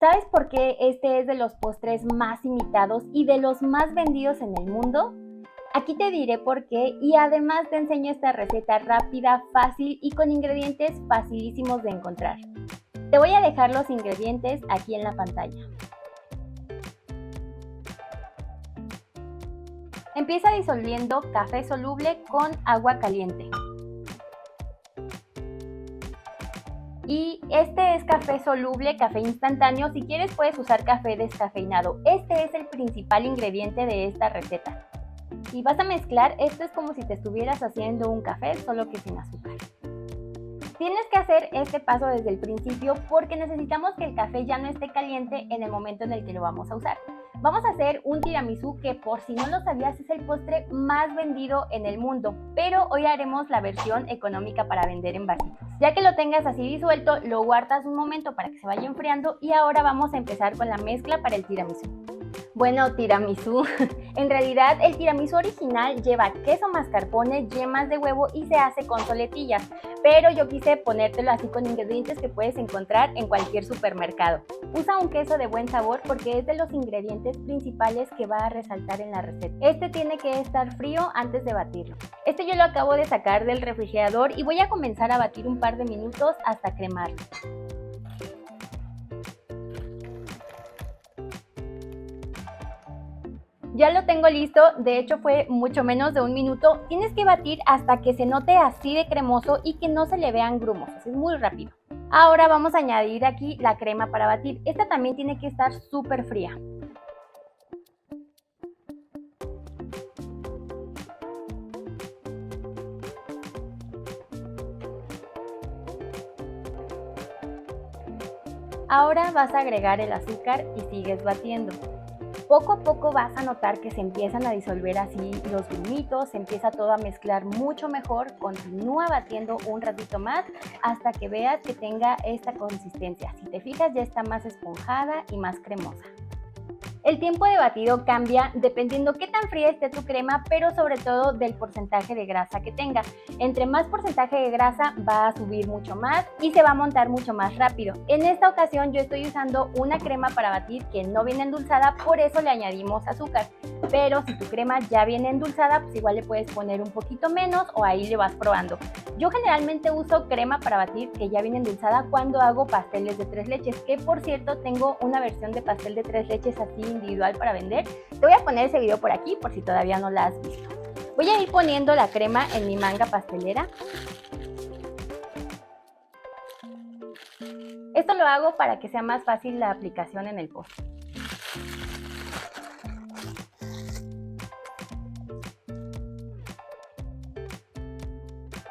¿Sabes por qué este es de los postres más imitados y de los más vendidos en el mundo? Aquí te diré por qué y además te enseño esta receta rápida, fácil y con ingredientes facilísimos de encontrar. Te voy a dejar los ingredientes aquí en la pantalla. Empieza disolviendo café soluble con agua caliente. Y este es café soluble, café instantáneo. Si quieres puedes usar café descafeinado. Este es el principal ingrediente de esta receta. Y vas a mezclar, esto es como si te estuvieras haciendo un café, solo que sin azúcar. Tienes que hacer este paso desde el principio porque necesitamos que el café ya no esté caliente en el momento en el que lo vamos a usar. Vamos a hacer un tiramisú que, por si no lo sabías, es el postre más vendido en el mundo, pero hoy haremos la versión económica para vender en vasitos. Ya que lo tengas así disuelto, lo guardas un momento para que se vaya enfriando y ahora vamos a empezar con la mezcla para el tiramisú. Bueno, tiramisú. En realidad, el tiramisú original lleva queso mascarpone, yemas de huevo y se hace con soletillas, pero yo quise ponértelo así con ingredientes que puedes encontrar en cualquier supermercado. Usa un queso de buen sabor porque es de los ingredientes principales que va a resaltar en la receta. Este tiene que estar frío antes de batirlo. Este yo lo acabo de sacar del refrigerador y voy a comenzar a batir un par de minutos hasta cremarlo. Ya lo tengo listo, de hecho fue mucho menos de un minuto. Tienes que batir hasta que se note así de cremoso y que no se le vean grumos, es muy rápido. Ahora vamos a añadir aquí la crema para batir. Esta también tiene que estar súper fría. Ahora vas a agregar el azúcar y sigues batiendo. Poco a poco vas a notar que se empiezan a disolver así los grumitos, se empieza todo a mezclar mucho mejor. Continúa batiendo un ratito más hasta que veas que tenga esta consistencia. Si te fijas, ya está más esponjada y más cremosa. El tiempo de batido cambia dependiendo qué tan fría esté tu crema, pero sobre todo del porcentaje de grasa que tenga. Entre más porcentaje de grasa va a subir mucho más y se va a montar mucho más rápido. En esta ocasión yo estoy usando una crema para batir que no viene endulzada, por eso le añadimos azúcar. Pero si tu crema ya viene endulzada, pues igual le puedes poner un poquito menos o ahí le vas probando. Yo generalmente uso crema para batir que ya viene endulzada cuando hago pasteles de 3 leches, que por cierto tengo una versión de pastel de 3 leches así individual para vender. Te voy a poner ese video por aquí por si todavía no la has visto. Voy a ir poniendo la crema en mi manga pastelera. Esto lo hago para que sea más fácil la aplicación en el postre.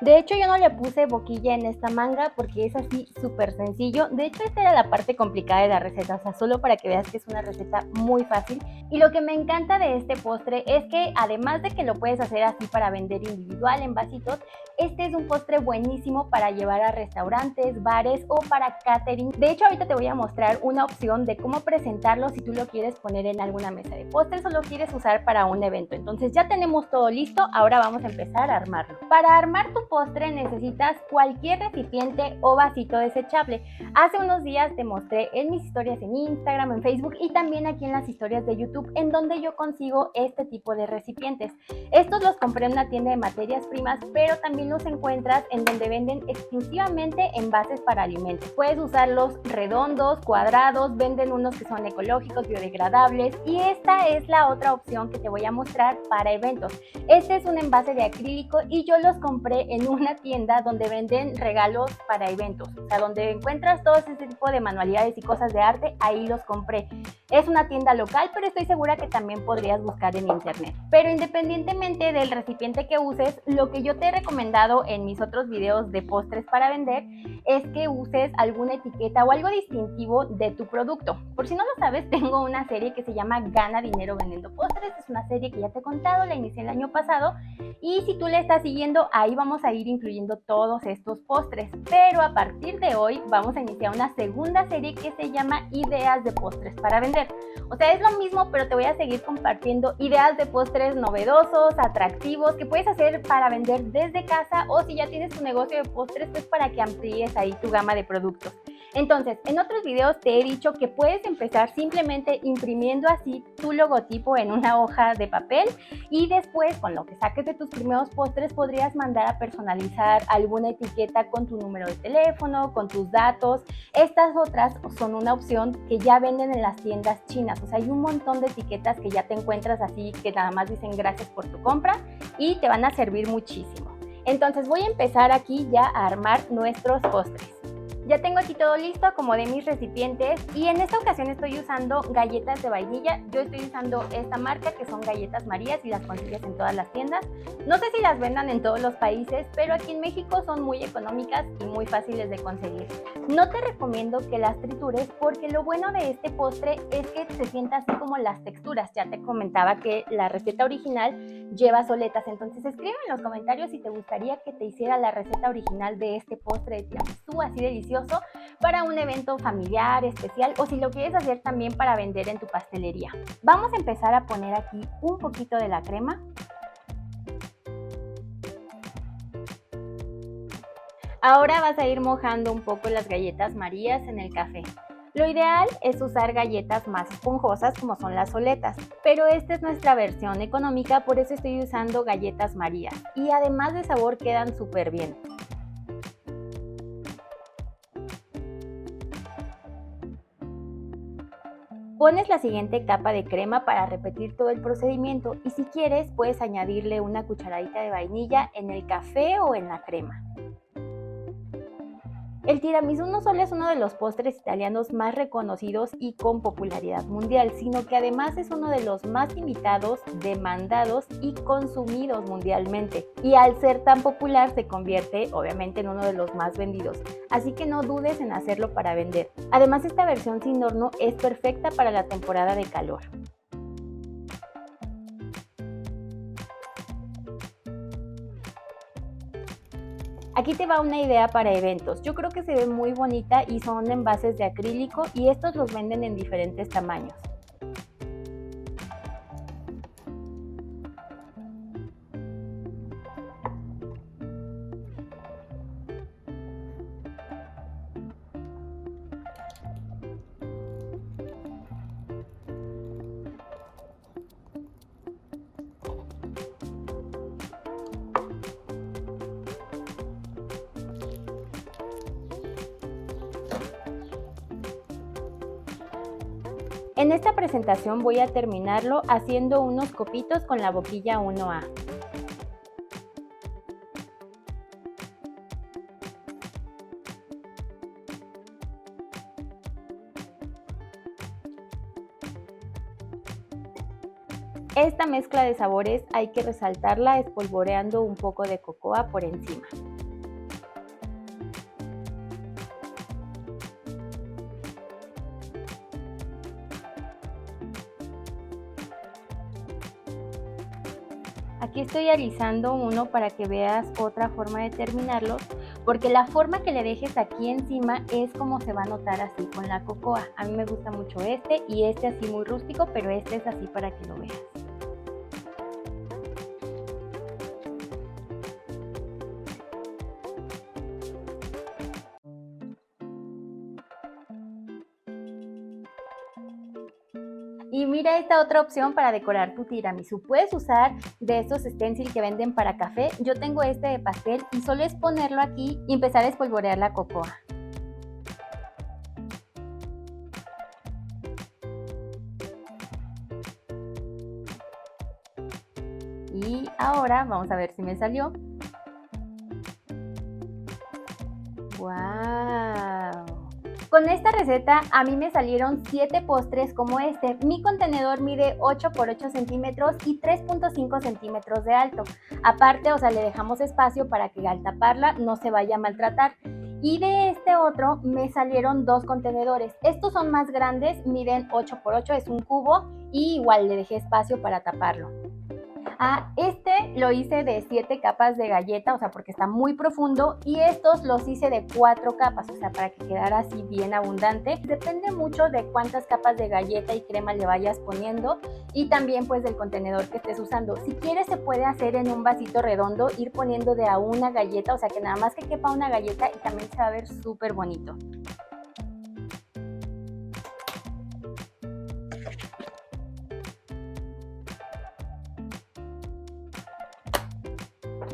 De hecho yo no le puse boquilla en esta manga porque es así súper sencillo. De hecho esta era la parte complicada de la receta, o sea, solo para que veas que es una receta muy fácil. Y lo que me encanta de este postre es que además de que lo puedes hacer así para vender individual en vasitos, este es un postre buenísimo para llevar a restaurantes, bares o para catering. De hecho ahorita te voy a mostrar una opción de cómo presentarlo si tú lo quieres poner en alguna mesa de postres o lo quieres usar para un evento. Entonces ya tenemos todo listo, ahora vamos a empezar a armarlo. Para armar tu postre necesitas cualquier recipiente o vasito desechable. Hace unos días te mostré en mis historias en Instagram, en Facebook y también aquí en las historias de YouTube en donde yo consigo este tipo de recipientes. Estos los compré en una tienda de materias primas, pero también los encuentras en donde venden exclusivamente envases para alimentos. Puedes usarlos redondos, cuadrados, venden unos que son ecológicos, biodegradables y esta es la otra opción que te voy a mostrar para eventos. Este es un envase de acrílico y yo los compré en una tienda donde venden regalos para eventos, o sea, donde encuentras todo este tipo de manualidades y cosas de arte, ahí los compré. Es una tienda local, pero estoy segura que también podrías buscar en internet. Pero independientemente del recipiente que uses, lo que yo te he recomendado en mis otros videos de postres para vender es que uses alguna etiqueta o algo distintivo de tu producto. Por si no lo sabes, tengo una serie que se llama Gana Dinero Vendiendo Postres. Es una serie que ya te he contado, la inicié el año pasado y si tú la estás siguiendo, ahí vamos a ir incluyendo todos estos postres. Pero a partir de hoy vamos a iniciar una segunda serie que se llama Ideas de Postres para Vender. O sea, es lo mismo, pero te voy a seguir compartiendo ideas de postres novedosos, atractivos, que puedes hacer para vender desde casa o si ya tienes tu negocio de postres, pues para que amplíes ahí tu gama de productos. Entonces, en otros videos te he dicho que puedes empezar simplemente imprimiendo así tu logotipo en una hoja de papel y después, con lo que saques de tus primeros postres, podrías mandar a personalizar alguna etiqueta con tu número de teléfono, con tus datos. Estas otras son una opción que ya venden en las tiendas chinas. O sea, hay un montón de etiquetas que ya te encuentras así, que nada más dicen gracias por tu compra y te van a servir muchísimo. Entonces voy a empezar aquí ya a armar nuestros postres. Ya tengo aquí todo listo, acomodé mis recipientes y en esta ocasión estoy usando galletas de vainilla. Yo estoy usando esta marca que son Galletas Marías y las consigues en todas las tiendas. No sé si las vendan en todos los países, pero aquí en México son muy económicas y muy fáciles de conseguir. No te recomiendo que las tritures porque lo bueno de este postre es que se sienta así como las texturas. Ya te comentaba que la receta original lleva soletas, entonces escribe en los comentarios si te gustaría que te hiciera la receta original de este postre de tiramisú así delicioso para un evento familiar, especial o si lo quieres hacer también para vender en tu pastelería. Vamos a empezar a poner aquí un poquito de la crema. Ahora vas a ir mojando un poco las galletas Marías en el café. Lo ideal es usar galletas más esponjosas como son las soletas, pero esta es nuestra versión económica, por eso estoy usando galletas Marías y además de sabor quedan súper bien. Pones la siguiente capa de crema para repetir todo el procedimiento y si quieres puedes añadirle una cucharadita de vainilla en el café o en la crema. El tiramisú no solo es uno de los postres italianos más reconocidos y con popularidad mundial, sino que además es uno de los más imitados, demandados y consumidos mundialmente. Y al ser tan popular se convierte obviamente en uno de los más vendidos, así que no dudes en hacerlo para vender. Además, esta versión sin horno es perfecta para la temporada de calor. Aquí te va una idea para eventos. Yo creo que se ve muy bonita y son envases de acrílico y estos los venden en diferentes tamaños. En esta presentación voy a terminarlo haciendo unos copitos con la boquilla 1A. Esta mezcla de sabores hay que resaltarla espolvoreando un poco de cocoa por encima. Aquí estoy alisando uno para que veas otra forma de terminarlo, porque la forma que le dejes aquí encima es como se va a notar así con la cocoa. A mí me gusta mucho este y este así muy rústico, pero este es así para que lo veas. Y mira esta otra opción para decorar tu tiramisú. Puedes usar de estos stencil que venden para café. Yo tengo este de pastel y solo es ponerlo aquí y empezar a espolvorear la cocoa. Y ahora vamos a ver si me salió. ¡Wow! Con esta receta a mí me salieron 7 postres como este. Mi contenedor mide 8 por 8 centímetros y 3.5 centímetros de alto. Aparte, o sea, le dejamos espacio para que al taparla no se vaya a maltratar. Y de este otro me salieron 2 contenedores. Estos son más grandes, miden 8 por 8, es un cubo y igual le dejé espacio para taparlo. Este lo hice de 7 capas de galleta, o sea, porque está muy profundo, y estos los hice de 4 capas, o sea, para que quedara así bien abundante. Depende mucho de cuántas capas de galleta y crema le vayas poniendo y también pues del contenedor que estés usando. Si quieres se puede hacer en un vasito redondo, ir poniendo de a una galleta, o sea, que nada más que quepa una galleta y también se va a ver súper bonito.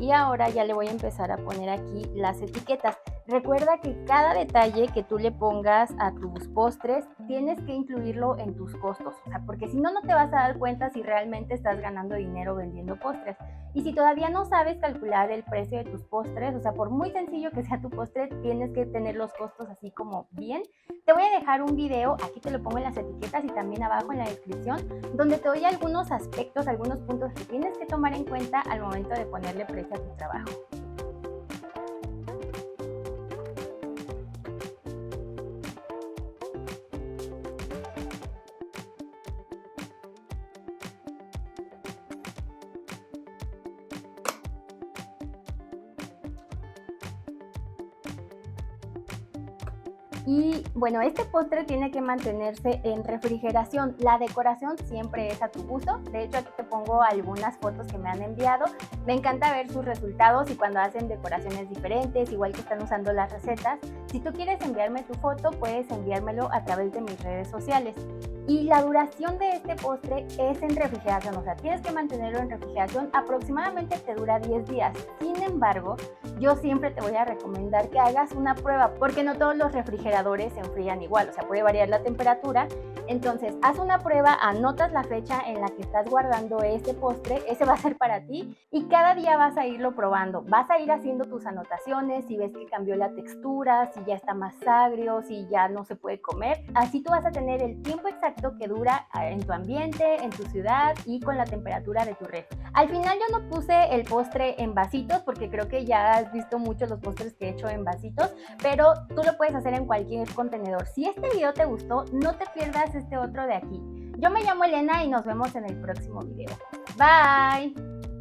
Y ahora ya le voy a empezar a poner aquí las etiquetas. Recuerda que cada detalle que tú le pongas a tus postres tienes que incluirlo en tus costos, o sea, porque si no, no te vas a dar cuenta si realmente estás ganando dinero vendiendo postres. Y si todavía no sabes calcular el precio de tus postres, o sea, por muy sencillo que sea tu postre, tienes que tener los costos así como bien. Te voy a dejar un video, aquí te lo pongo en las etiquetas y también abajo en la descripción, donde te doy algunos aspectos, algunos puntos que tienes que tomar en cuenta al momento de ponerle precio a tu trabajo. Y bueno, este postre tiene que mantenerse en refrigeración. La decoración siempre es a tu gusto. De hecho, aquí te pongo algunas fotos que me han enviado. Me encanta ver sus resultados y cuando hacen decoraciones diferentes, igual que están usando las recetas. Si tú quieres enviarme tu foto, puedes enviármelo a través de mis redes sociales. Y la duración de este postre es en refrigeración, o sea, tienes que mantenerlo en refrigeración, aproximadamente te dura 10 días. Sin embargo, yo siempre te voy a recomendar que hagas una prueba, porque no todos los refrigeradores se enfrían igual, o sea, puede variar la temperatura. Entonces, haz una prueba, anotas la fecha en la que estás guardando este postre, ese va a ser para ti, y cada día vas a irlo probando. Vas a ir haciendo tus anotaciones, si ves que cambió la textura, si ya está más agrio, si ya no se puede comer. Así tú vas a tener el tiempo exacto que dura en tu ambiente, en tu ciudad y con la temperatura de tu refri. Al final yo no puse el postre en vasitos porque creo que ya has visto muchos los postres que he hecho en vasitos, pero tú lo puedes hacer en cualquier contenedor. Si este video te gustó, no te pierdas este otro de aquí. Yo me llamo Elena y nos vemos en el próximo video. Bye.